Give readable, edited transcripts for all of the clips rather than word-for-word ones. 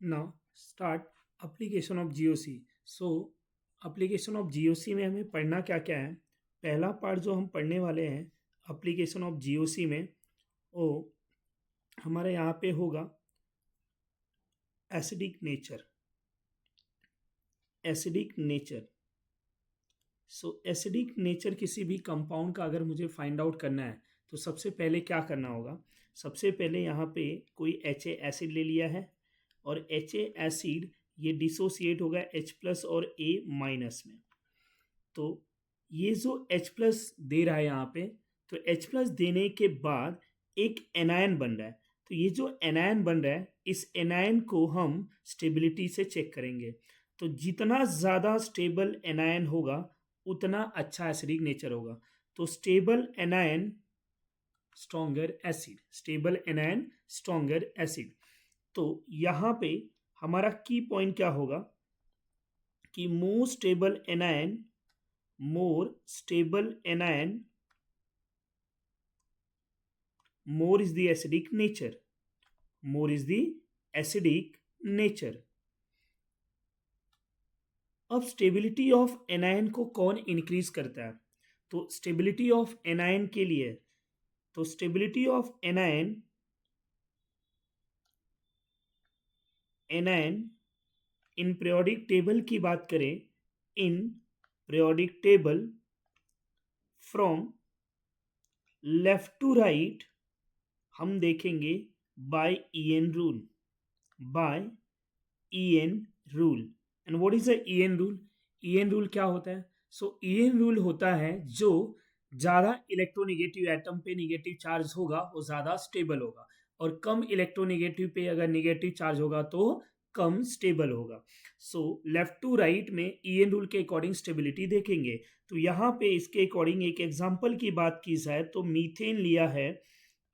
Now start application of GOC. So application of GOC में हमें पढ़ना क्या क्या है। पहला पार्ट जो हम पढ़ने वाले हैं एप्लीकेशन ऑफ जीओसी में, वो हमारे यहाँ पे होगा acidic nature. Acidic nature, so acidic nature किसी भी कंपाउंड का अगर मुझे फाइंड आउट करना है तो सबसे पहले क्या करना होगा। सबसे पहले यहाँ पे कोई एच एसिड ले लिया है और एच एसिड ये डिसोसिएट होगा H प्लस और A माइनस में। तो ये जो H प्लस दे रहा है यहाँ पे, तो H प्लस देने के बाद एक एनायन बन रहा है। तो ये जो एनायन बन रहा है, इस एनायन को हम स्टेबिलिटी से चेक करेंगे। तो जितना ज़्यादा स्टेबल एनायन होगा उतना अच्छा एसिडिक नेचर होगा। तो stable anion stronger acid, stable anion stronger acid. तो यहाँ पे हमारा की पॉइंट क्या होगा कि more stable anion, more stable anion, more is the acidic nature, more is the acidic nature। अब स्टेबिलिटी ऑफ एनायन को कौन इंक्रीज करता है? तो स्टेबिलिटी ऑफ एनायन के लिए, तो stability of anion, anion in periodic table की बात करें, in periodic table from left to right हम देखेंगे by EN rule, by EN rule. And what is the EN rule? EN rule क्या होता है? सो ईएन रूल होता है जो ज्यादा इलेक्ट्रोनेगेटिव एटम पे नेगेटिव चार्ज होगा वो ज्यादा स्टेबल होगा, और कम इलेक्ट्रोनेगेटिव पे अगर नेगेटिव चार्ज होगा तो कम स्टेबल होगा। सो लेफ्ट टू राइट में ईएन रूल के अकॉर्डिंग स्टेबिलिटी देखेंगे। तो यहाँ पे इसके अकॉर्डिंग एक एग्जांपल की बात की जाए तो मीथेन लिया है,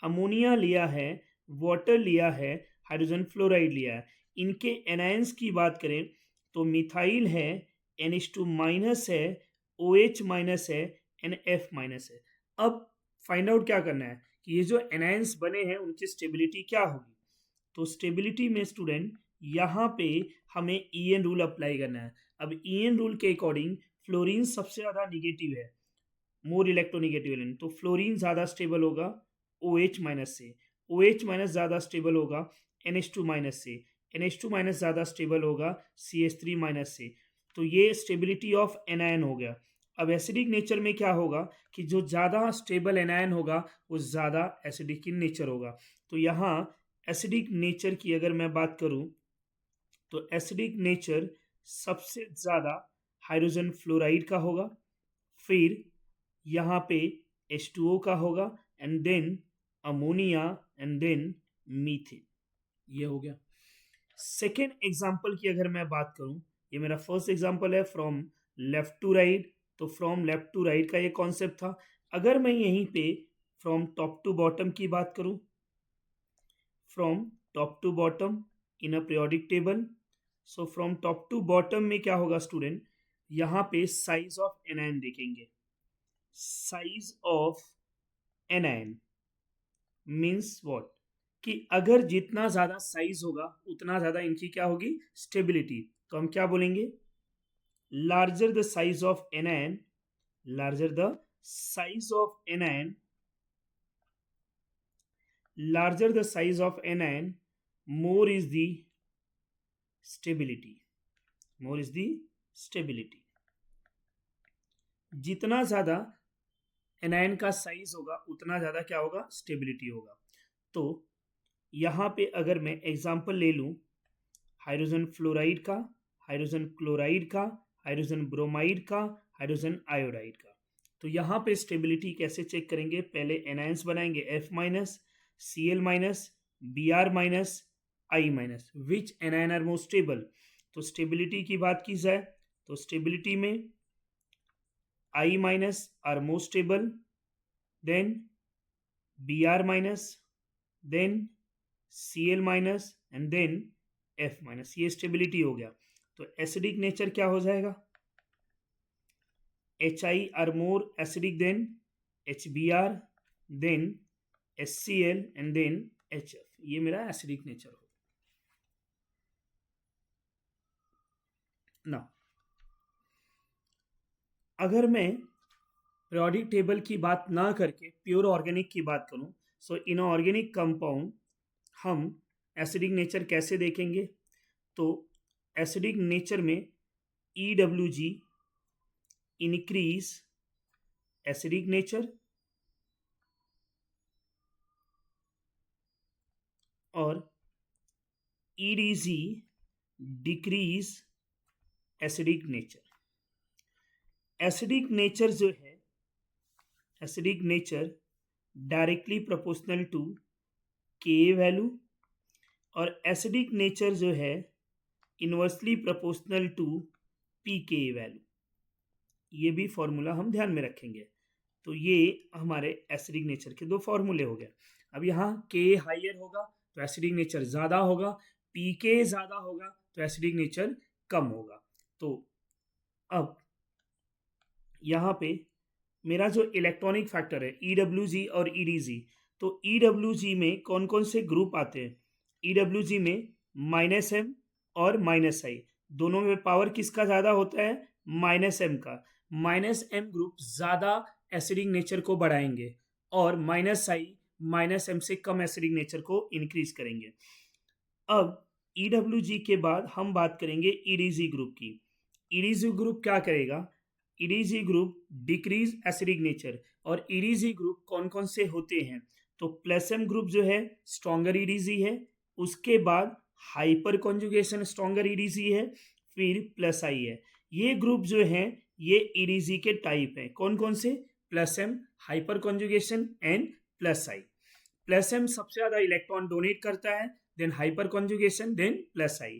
अमोनिया लिया है, वाटर लिया है, हाइड्रोजन फ्लोराइड लिया है। इनके एनायंस की बात करें तो मिथाइल है, NH2 माइनस है, OH माइनस है, NF माइनस है। अब फाइंड आउट क्या करना है कि ये जो एनायंस बने हैं उनकी स्टेबिलिटी क्या होगी। तो स्टेबिलिटी में स्टूडेंट यहाँ पे हमें ईएन रूल अप्लाई करना है। अब ईएन रूल के अकॉर्डिंग फ्लोरीन सबसे ज्यादा निगेटिव है, मोर इलेक्ट्रोनिगेटिव एलिमेंट, तो फ्लोरीन ज्यादा स्टेबल होगा OH माइनस से, OH माइनस ज्यादा स्टेबल होगा NH2 माइनस से, NH2 माइनस ज्यादा स्टेबल होगा CH3 माइनस से। तो ये स्टेबिलिटी ऑफ एनायन हो गया। अब एसिडिक नेचर में क्या होगा कि जो ज्यादा स्टेबल एनायन होगा वो ज्यादा एसिडिक इन नेचर होगा। तो यहाँ एसिडिक नेचर की अगर मैं बात करूं तो एसिडिक नेचर सबसे ज्यादा हाइड्रोजन फ्लोराइड का होगा, फिर यहाँ पे H2O का होगा, and then ammonia, and then methane. ये हो गया। सेकेंड एग्जाम्पल की अगर मैं बात करूं, ये मेरा फर्स्ट एग्जाम्पल है फ्रॉम लेफ्ट टू राइट। तो फ्रॉम लेफ्ट टू राइट का ये कॉन्सेप्ट था। अगर मैं यहीं पे फ्रॉम टॉप टू बॉटम की बात करूं, from top to bottom in a periodic table, so from top to bottom में क्या होगा स्टूडेंट, यहाँ पे साइज ऑफ एनायन देखेंगे। Size of anion means what, कि अगर जितना ज्यादा साइज होगा उतना ज्यादा इनकी क्या होगी, स्टेबिलिटी। तो हम क्या बोलेंगे, larger the size of anion, larger the size of anion, larger the size of anion, more is the stability, more is the stability। जितना ज्यादा एनायन का साइज होगा उतना ज्यादा क्या होगा, स्टेबिलिटी होगा। तो यहां पे अगर मैं एग्जांपल ले लूं हाइड्रोजन फ्लोराइड का, हाइड्रोजन क्लोराइड का, हाइड्रोजन ब्रोमाइड का, हाइड्रोजन आयोडाइड का, तो यहां पे स्टेबिलिटी कैसे चेक करेंगे, पहले एनायंस बनाएंगे F minus, Cl minus, Br minus, I minus, which anion are more stable. तो स्टेबिलिटी की बात की जाए तो स्टेबिलिटी में I minus are more stable, then Br minus, then Cl minus, and then F minus. ये stability हो गया। तो एसिडिक नेचर क्या हो जाएगा, HI are more acidic than HBr, then HCl, and then HF। ये मेरा एसिडिक नेचर हो। ना अगर मैं पीरियोडिक टेबल की बात ना करके प्योर ऑर्गेनिक की बात करूं, सो इन ऑर्गेनिक कंपाउंड हम एसिडिक नेचर कैसे देखेंगे? तो एसिडिक नेचर में EWG इंक्रीज एसिडिक नेचर और EDZ decrease acidic nature. Acidic nature जो है, acidic nature directly proportional to K value और एसिडिक नेचर जो है inversely proportional to P K value. ये भी फॉर्मूला हम ध्यान में रखेंगे। तो ये हमारे एसिडिक नेचर के दो फॉर्मूले हो गए। अब यहाँ के हाइयर होगा तो एसिडिक नेचर ज़्यादा होगा, पी के ज़्यादा होगा तो एसिडिक नेचर कम होगा। तो अब यहाँ पे मेरा जो इलेक्ट्रॉनिक फैक्टर है EWG और EDZ, तो EWG में कौन कौन से ग्रुप आते हैं? EWG में -M और -I, दोनों में पावर किसका ज़्यादा होता है? -M का। -M ग्रुप ज़्यादा एसिडिक नेचर को बढ़ाएंगे और -I -M से कम एसिडिक नेचर को इंक्रीज करेंगे। अब EWG के बाद हम बात करेंगे EDZ ग्रुप की। EDZ ग्रुप क्या करेगा? EDZ group decrease acidic nature. और EDZ ग्रुप कौन कौन से होते हैं? तो प्लस-M ग्रुप जो है स्ट्रॉन्गर EDZ है, उसके बाद हाइपर कॉन्जुगेशन स्ट्रॉन्गर EDZ है, फिर +I है। ये ग्रुप जो है ये EDZ के टाइप है। कौन कौन से? प्लस-M, हाइपर कॉन्जुगेशन एंड +I। प्लस-M सबसे ज्यादा इलेक्ट्रॉन डोनेट करता है, then hyperconjugation, then +I।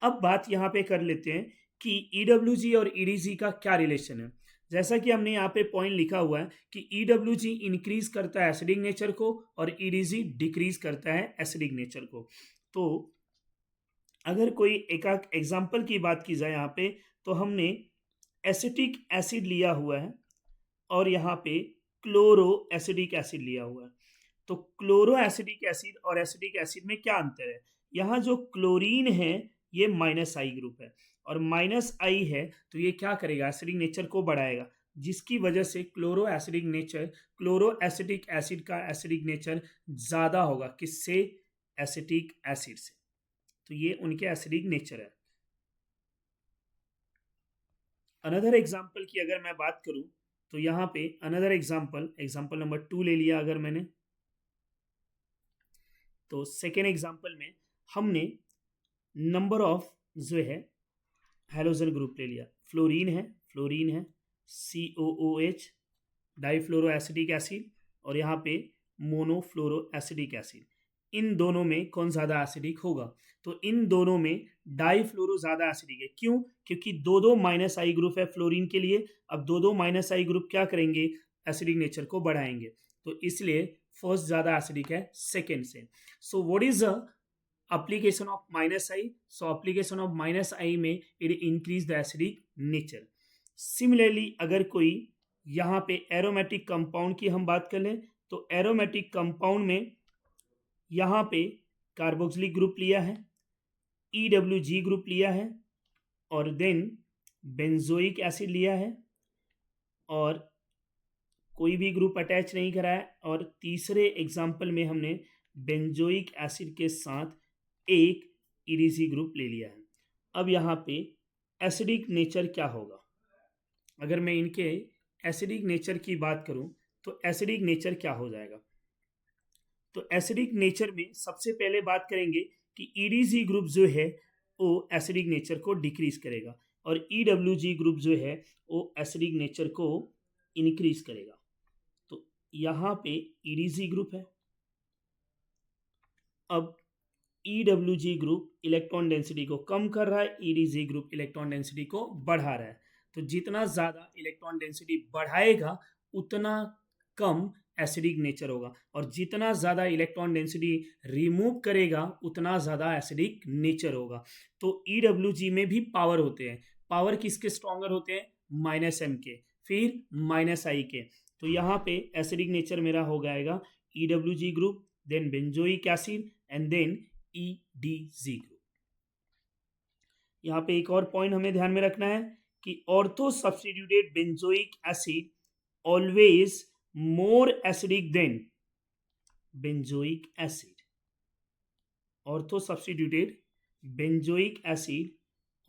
अब बात यहाँ पे कर लेते हैं कि EWG और EDZ का क्या रिलेशन है। जैसा कि हमने यहाँ पे पॉइंट लिखा हुआ है कि EWG इंक्रीज करता है एसिडिक नेचर को और EDZ डिक्रीज करता है एसिडिक नेचर को। तो अगर कोई एक एग्जाम्पल की बात की जाए यहाँ पे, तो हमने एसिटिक एसिड लिया हुआ है और यहाँ पे क्लोरो एसिडिक एसिड लिया हुआ है। तो क्लोरो एसिडिक एसिड और एसिडिक एसिड में क्या अंतर है? यहाँ जो क्लोरीन है ये -I ग्रुप है और -I है तो ये क्या करेगा? एसिडिक नेचर को बढ़ाएगा, जिसकी वजह से chloro acidic nature, chloro acidic acid का एसिडिक नेचर ज़्यादा होगा। किससे? एसिटिक एसिड से। तो ये उनके एसिडिक नेचर है। अनदर एग्जाम्पल की अगर मैं बात करूं तो यहाँ पे अनदर एग्जाम्पल नंबर 2 ले लिया अगर मैंने, तो सेकेंड एग्जाम्पल में हमने नंबर ऑफ जो है हेलोजन ग्रुप ले लिया। फ्लोरीन है COOH डाईफ्लोरो एसिडिक एसिड और यहाँ पे मोनोफ्लोरो एसिडिक एसिड। इन दोनों में कौन ज़्यादा एसिडिक होगा? तो इन दोनों में डाईफ्लोरो ज़्यादा एसिडिक है। क्यों? क्योंकि दो -I ग्रुप है फ्लोरीन के लिए। अब दो -I ग्रुप क्या करेंगे? एसिडिक नेचर को बढ़ाएंगे, तो इसलिए फर्स्ट ज़्यादा एसिडिक है सेकेंड से। So what is the application of -I? So application of -I में it increase the acidic nature. Similarly अगर कोई यहाँ पे एरोमेटिक कंपाउंड की हम बात कर लें तो एरोमेटिक कंपाउंड में यहाँ पे कार्बोक्सिलिक ग्रुप लिया है, EWG ग्रुप लिया है और देन बेंजोइक एसिड लिया है और कोई भी ग्रुप अटैच नहीं करा है और तीसरे एग्जाम्पल में हमने बेंजोइक एसिड के साथ एक EDZ ग्रुप ले लिया है। अब यहाँ पे एसिडिक नेचर क्या होगा? अगर मैं इनके एसिडिक नेचर की बात करूं तो एसिडिक नेचर क्या हो जाएगा? तो एसिडिक नेचर में सबसे पहले बात करेंगे कि EDZ ग्रुप जो है वो एसिडिक नेचर को डिक्रीज करेगा और EWG ग्रुप जो है वो एसिडिक नेचर को इंक्रीज करेगा। तो यहाँ पे EDZ ग्रुप है। अब EWG ग्रुप इलेक्ट्रॉन डेंसिटी को कम कर रहा है, EDZ ग्रुप इलेक्ट्रॉन डेंसिटी को बढ़ा रहा है। तो जितना ज़्यादा इलेक्ट्रॉन डेंसिटी बढ़ाएगा उतना कम एसिडिक नेचर होगा और जितना ज़्यादा इलेक्ट्रॉन डेंसिटी रिमूव करेगा उतना ज़्यादा एसिडिक नेचर होगा। तो EWG में भी पावर होते हैं। पावर किसके स्ट्रॉन्गर होते हैं? -M के, फिर -I के। तो यहाँ पे एसिडिक नेचर मेरा हो जाएगा EWG group, then benzoic acid and then EDZ group. यहाँ पे एक और पॉइंट हमें ध्यान में रखना है कि ortho substituted benzoic acid always more acidic than benzoic acid. Ortho substituted benzoic acid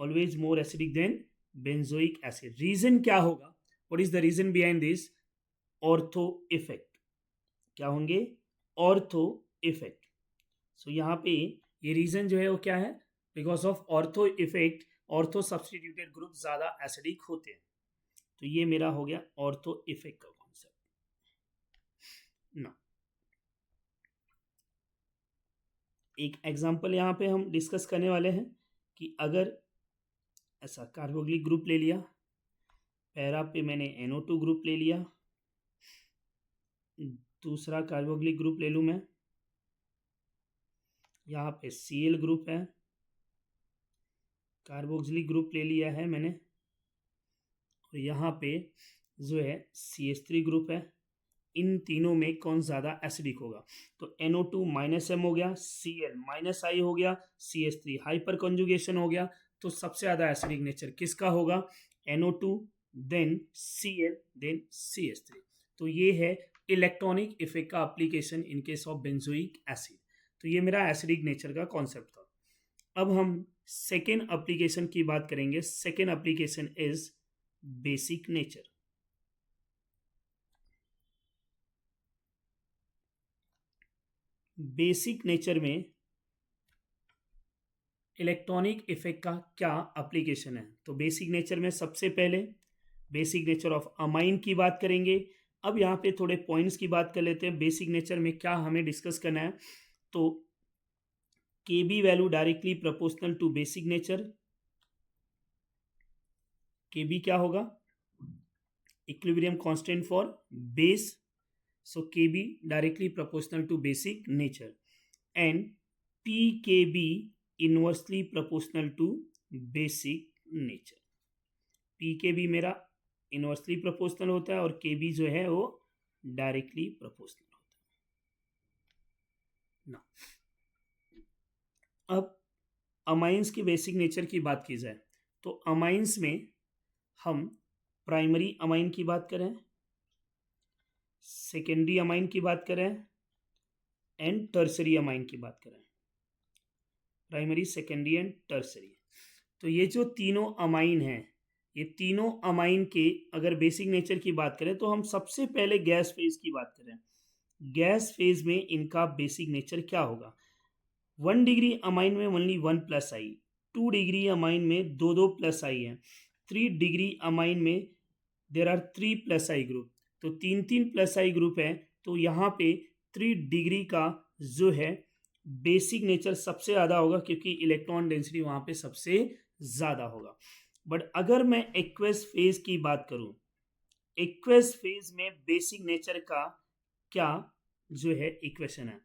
always more acidic than benzoic acid. Reason क्या होगा? What is the reason behind this? Ortho effect. क्या होंगे? Ortho effect. सो यहाँ पे ये reason जो है वो क्या है? Because of ortho effect ortho substituted group ज्यादा एसिडिक होते हैं. तो ये मेरा हो गया ऑर्थो इफेक्ट का कॉन्सेप्ट. ना एक एग्जांपल यहाँ पे हम डिस्कस करने वाले हैं कि अगर ऐसा कार्बोक्सिलिक ग्रुप ले लिया, पैरा पे मैंने NO2 ग्रुप ले लिया, दूसरा कार्बोक्सिलिक ग्रुप ले लूँ मैं, यहाँ पे Cl ग्रुप है, कार्बोक्सिलिक ग्रुप ले लिया है मैंने, और यहाँ पे जो है CH3 ग्रुप है. इन तीनों में कौन ज़्यादा एसिडिक होगा? तो NO2 -M हो गया, Cl -I हो गया, CH3 हाइपर कॉन्जुगेशन हो गया. तो सबसे ज़्यादा एसिडिक नेचर किसका होगा? NO2 then Cl then CH3. तो ये है इलेक्ट्रॉनिक इफेक्ट का application in case of benzoic acid. तो ये मेरा एसिडिक नेचर का कॉन्सेप्ट था. अब हम सेकेंड एप्लीकेशन की बात करेंगे. Second application is basic nature. Basic nature में इलेक्ट्रॉनिक इफेक्ट का क्या एप्लीकेशन है? तो बेसिक नेचर में सबसे पहले बेसिक नेचर ऑफ अमाइन की बात करेंगे. अब यहाँ पे थोड़े पॉइंट्स की बात कर लेते हैं. बेसिक नेचर में क्या हमें डिस्कस करना है? तो Kb value directly proportional to basic nature. Kb क्या होगा? Equilibrium constant for base. So Kb directly proportional to basic nature and pKb inversely proportional to basic nature. pKb मेरा इनवर्सली प्रोपोर्शनल होता है और Kb जो है वो डायरेक्टली प्रोपोर्शनल होता है ना. अब अमाइंस की बेसिक नेचर की बात की जाए तो अमाइंस में हम प्राइमरी अमाइन की बात करें, सेकेंडरी अमाइन की बात करें एंड टर्सरी अमाइन की बात करें. Primary, secondary and tertiary. तो ये जो तीनों अमाइन हैं, ये तीनों अमाइन के अगर बेसिक नेचर की बात करें तो हम सबसे पहले गैस फेज की बात करें. गैस फेज में इनका बेसिक नेचर क्या होगा? 1 डिग्री अमाइन में only 1 plus I, 2 degree amine में 2 प्लस आई है, 3 डिग्री अमाइन में there are 3 plus I group. तो 3 प्लस आई ग्रुप है. तो यहाँ पे 3 डिग्री का जो है बेसिक नेचर सबसे ज़्यादा होगा क्योंकि इलेक्ट्रॉन डेंसिटी वहाँ पे सबसे ज़्यादा होगा. बट अगर मैं एक्वेस फेज की बात करूँ, एक्वेस फेज में बेसिक नेचर का क्या जो है इक्वेशन है?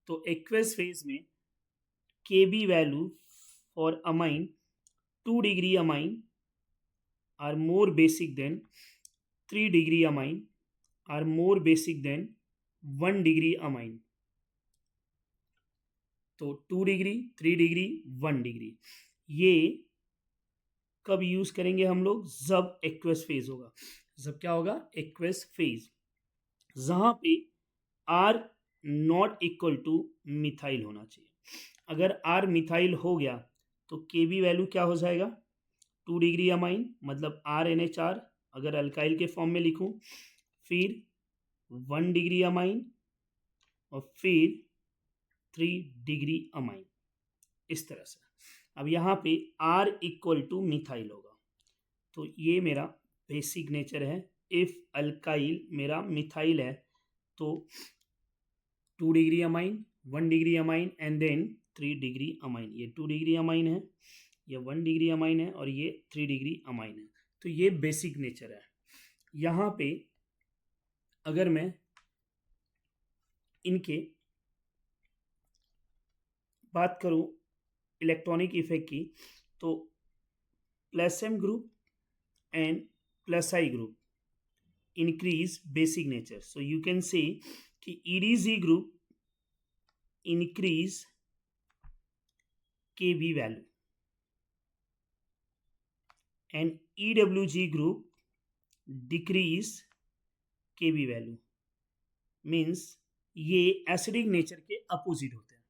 तो एक्वेस फेज में Kb value for amine 2 degree amine are more basic than 3 degree amine are more basic than 1 degree amine. तो 2 डिग्री, 3 डिग्री, 1 डिग्री ये कब यूज करेंगे हम लोग? जब एक्वेस फेज होगा. जब क्या होगा? एक्वेस फेज, जहां पे R not equal two methyl होना चाहिए. अगर R मिथाइल हो गया तो Kb वैल्यू क्या हो जाएगा? 2 डिग्री अमाइन मतलब RNHR अगर अल्काइल के फॉर्म में लिखूं, फिर 1 डिग्री अमाइन और फिर 3 डिग्री अमाइन, इस तरह से. अब यहाँ पे R इक्वल टू मिथाइल होगा. तो ये मेरा बेसिक नेचर है. इफ अल्काइल मेरा मिथाइल है तो 2 degree amine, 1 degree amine and then 3 degree amine. ये 2 डिग्री अमाइन है, ये 1 डिग्री अमाइन है और ये 3 डिग्री अमाइन है. तो ये बेसिक नेचर है. यहाँ पे अगर मैं इनके बात करूं इलेक्ट्रॉनिक इफेक्ट की, तो plus M group and plus I group increase basic nature. So you can say कि EDZ group increase Kb value. And EWG group decrease Kb value, means ये एसिडिक नेचर के अपोजिट होते हैं।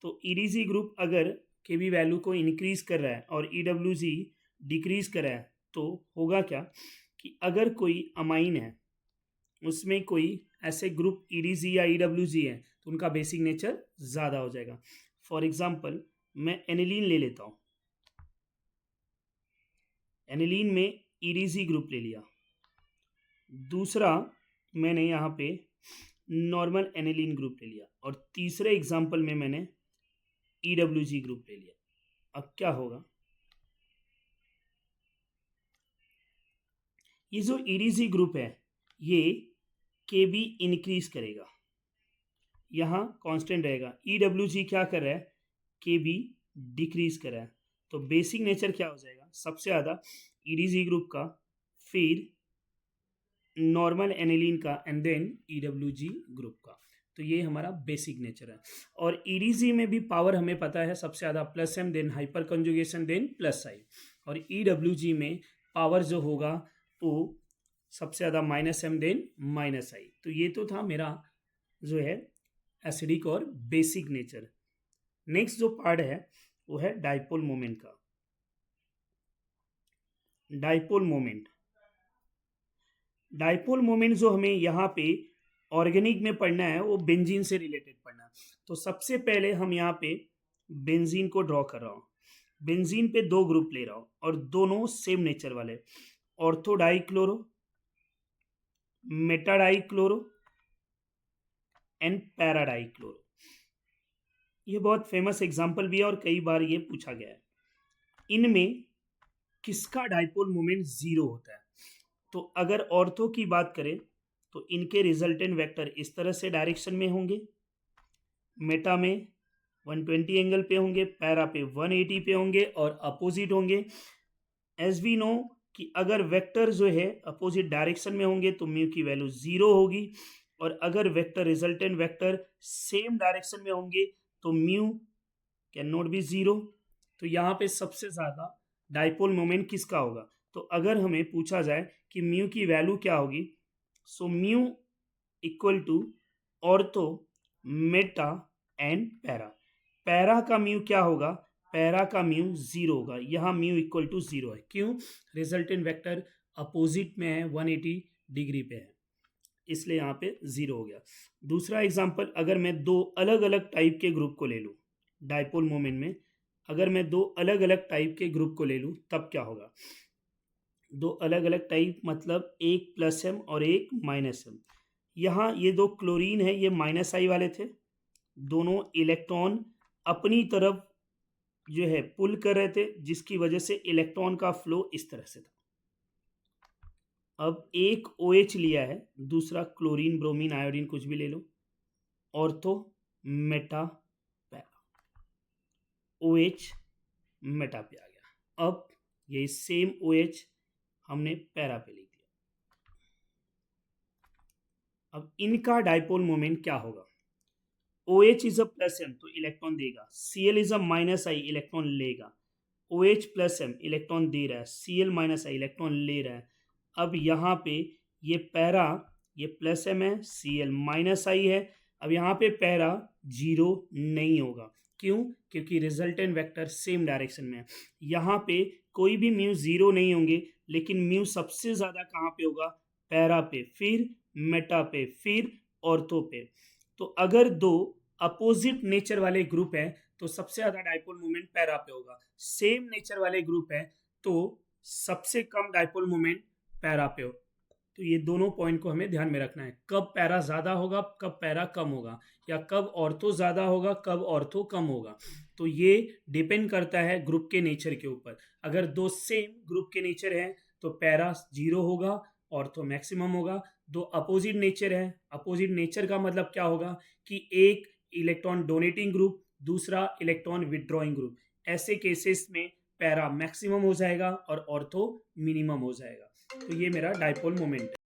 तो EDC group अगर Kb value को increase कर रहा है और EWG डिक्रीज कर रहा है तो होगा क्या कि अगर कोई अमाइन है उसमें कोई ऐसे ग्रुप EDC या EWG है तो उनका बेसिक नेचर ज़्यादा हो जाएगा। फॉर एग्जाम्पल मैं एनिलीन ले लेता हूँ, एनिलीन में EDC ग्रुप ले लिया, दूसरा मैंने यहाँ पे नॉर्मल एनिलीन ग्रुप ले लिया और तीसरे एग्जाम्पल में मैंने EWG ग्रुप ले लिया। अब क्या होगा, ये जो EDC ग्रुप है ये Kb इंक्रीज करेगा, यहाँ कांस्टेंट रहेगा। EWG क्या कर रहा है, Kb डिक्रीज कर रहा है। तो बेसिक नेचर क्या हो जाएगा, सबसे ज़्यादा EDC ग्रुप का, फिर नॉर्मल एनिलीन का एंड देन EWG ग्रुप का। तो ये हमारा बेसिक नेचर है। और EDC में भी पावर हमें पता है सबसे ज़्यादा +m then hyperconjugation then +i, और EWG में पावर जो होगा वो सबसे ज़्यादा -m देन -i। तो ये तो था मेरा जो है एसिडिक और बेसिक नेचर। नेक्स्ट जो पार्ट है वो है डाइपोल मोमेंट का। डाइपोल मोमेंट, डाइपोल मोमेंट जो हमें यहाँ पे ऑर्गेनिक में पढ़ना है वो बेंजीन से रिलेटेड पढ़ना है। तो सबसे पहले हम यहाँ पे बेंजीन को ड्रॉ कर रहा हूँ। बेंजीन पे दो ग्रुप ले रहा हूँ और दोनों सेम नेचर वाले, ortho dichloro, Meta dichloro and para dichloro. ये बहुत फेमस एग्जाम्पल भी है और कई बार ये पूछा गया है। इनमें किसका डाइपोल मोमेंट 0 होता है? तो अगर ऑर्थो की बात करें तो इनके रिजल्टेंट वेक्टर इस तरह से डायरेक्शन में होंगे, मेटा में 120 एंगल पे होंगे, पैरा पे 180 पे होंगे और अपोजिट होंगे। एज वी नो कि अगर वेक्टर जो है अपोजिट डायरेक्शन में होंगे तो म्यू की वैल्यू 0 होगी, और अगर vector resultant vector same direction में होंगे तो म्यू कैन नॉट बी 0। तो यहाँ पे सबसे ज़्यादा डाइपोल मोमेंट किसका होगा? तो अगर हमें पूछा जाए कि म्यू की वैल्यू क्या होगी, so mu equal to ortho, meta and para. Para का म्यू क्या होगा? पैरा का म्यू 0 होगा। यहाँ म्यू इक्वल टू 0 है, क्यों? रिजल्टेंट वेक्टर अपोजिट में है, 180 डिग्री पे है, इसलिए यहाँ पे 0 हो गया। दूसरा एग्जांपल, अगर मैं दो अलग अलग टाइप के ग्रुप को ले लूँ डाइपोल मोमेंट में, अगर मैं दो अलग अलग टाइप के ग्रुप को ले लूँ तब क्या होगा? दो अलग अलग टाइप मतलब एक +m और एक -m। यहाँ ये दो क्लोरीन है, ये -i वाले थे, दोनों इलेक्ट्रॉन अपनी तरफ जो है पुल कर रहे थे, जिसकी वजह से इलेक्ट्रॉन का फ्लो इस तरह से था। अब एक OH लिया है, दूसरा क्लोरीन, ब्रोमीन, आयोडीन कुछ भी ले लो, ortho, meta, para, OH meta पे आ गया। अब ये सेम OH हमने पैरा पे लिख दिया। अब इनका डाइपोल मोमेंट क्या होगा? OH इज अ +m तो इलेक्ट्रॉन देगा, Cl is a -i electron लेगा, OH +m इलेक्ट्रॉन दे रहा है, Cl -i इलेक्ट्रॉन ले रहा है। अब यहाँ पे ये पैरा, ये +m है, Cl -i है। अब यहाँ पे पैरा 0 नहीं होगा, क्यों? क्योंकि रिजल्टेंट वेक्टर सेम डायरेक्शन में है। यहाँ पे कोई भी म्यू 0 नहीं होंगे, लेकिन म्यू सबसे ज़्यादा कहाँ पे होगा? पैरा पे, फिर मेटा पे, फिर ऑर्थो पे। तो अगर दो अपोजिट नेचर वाले ग्रुप हैं तो सबसे ज़्यादा डाइपोल मोमेंट पैरा पे होगा। सेम नेचर वाले ग्रुप हैं तो सबसे कम डाइपोल मोमेंट पैरा पे हो। तो ये दोनों पॉइंट को हमें ध्यान में रखना है, कब पैरा ज़्यादा होगा, कब पैरा कम होगा, या कब ऑर्थो ज़्यादा होगा, कब ऑर्थो कम होगा। तो ये डिपेंड करता है ग्रुप के नेचर के ऊपर। अगर दो सेम ग्रुप के नेचर हैं तो पैरा 0 होगा, ऑर्थो मैक्सिमम होगा। दो अपोजिट नेचर है, अपोजिट नेचर का मतलब क्या होगा कि एक इलेक्ट्रॉन डोनेटिंग ग्रुप, दूसरा इलेक्ट्रॉन विड्रॉइंग ग्रुप, ऐसे केसेस में पैरा मैक्सिमम हो जाएगा और ऑर्थो मिनिमम हो जाएगा। तो ये मेरा डाइपोल मोमेंट है।